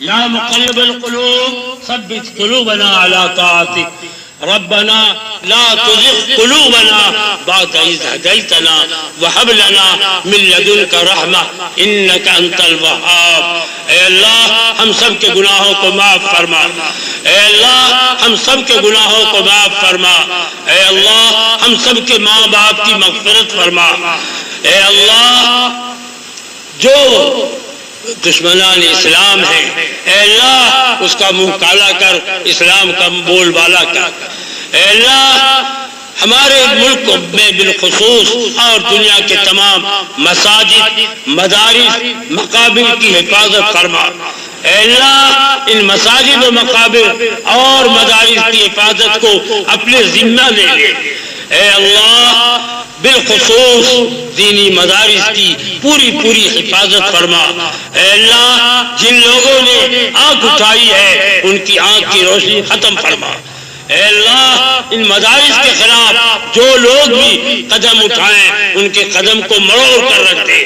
یا مقلب القلوب ثبت قلوبنا على طاعتك ربنا لا تزغ قلوبنا بعد إذ هديتنا وهب لنا من لدنك رحمة إنك أنت الوهاب۔ اے اللہ ہم سب کے گناہوں کو معاف فرما، اے اللہ ہم سب کے گناہوں کو معاف فرما، اے اللہ ہم سب کے ماں باپ کی مغفرت فرما، اے اللہ جو دشمنان اسلام ہے اے اللہ اس کا منہ کالا کر، اسلام کا بول بالا کر، اے اللہ ہمارے ملک میں بالخصوص اور دنیا کے تمام مساجد، مدارس، مقابر کی حفاظت فرما، اے اللہ ان مساجد و مقابر اور مدارس کی حفاظت کو اپنے ذمہ لے لے، اے اللہ بالخصوص دینی مدارس کی پوری حفاظت فرما، اے اللہ جن لوگوں نے آنکھ اٹھائی ہے ان کی آنکھ کی روشنی ختم فرما، اے اللہ ان مدارس کے خلاف جو لوگ بھی قدم اٹھائیں ان کے قدم کو مروڑ کر رکھ دے،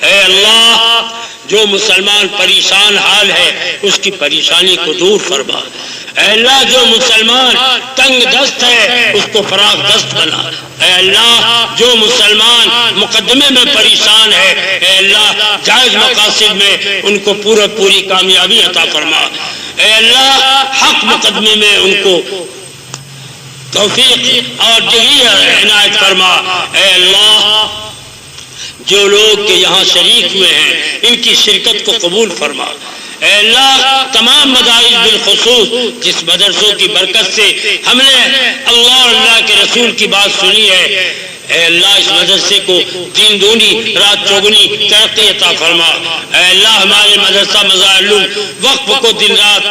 اے اللہ جو مسلمان پریشان حال ہے اس کی پریشانی کو دور فرما، اے اللہ جو مسلمان تنگ دست ہے اس کو فراخ دست بنا، اے اللہ جو مسلمان مقدمے میں پریشان ہے اے اللہ جائز مقاصد میں ان کو پوری کامیابی عطا فرما، اے اللہ حق مقدمے میں ان کو توفیق اور جریہ عنایت فرما، اے اللہ جو لوگ کے یہاں شریک ہوئے ہیں ان کی شرکت کو قبول فرما، اے اللہ تمام مدارس بالخصوص جس مدرسوں کی برکت سے ہم نے اللہ اور اللہ کے رسول کی بات سنی ہے، اے اللہ اس مدرسے کو دین دونی رات چوگنی ترقی عطا فرما، اے اللہ ہمارے مدرسہ مظاہر وقف کو دن رات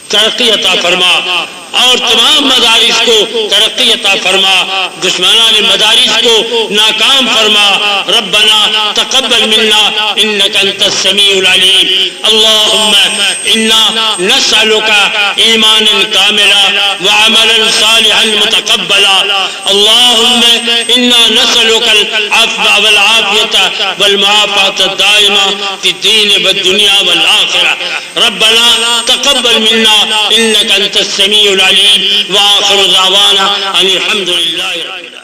ترقی عطا فرما اور تمام مدارس کو ترقی عطا فرما، دشمنان مدارس کو ناکام فرما، ربنا تقبل منا انك انت السميع العليم، اللهم انا نسألك ایمانا کاملا وعملا صالحا متقبلا، اللهم انا نسألك العفو والعافية والمعافاة الدائمة في الدين والدنيا والآخرة، ربنا تقبل منا انك انت السميع العليم، وآخر دعوانا ان الحمد لله رب العالمين۔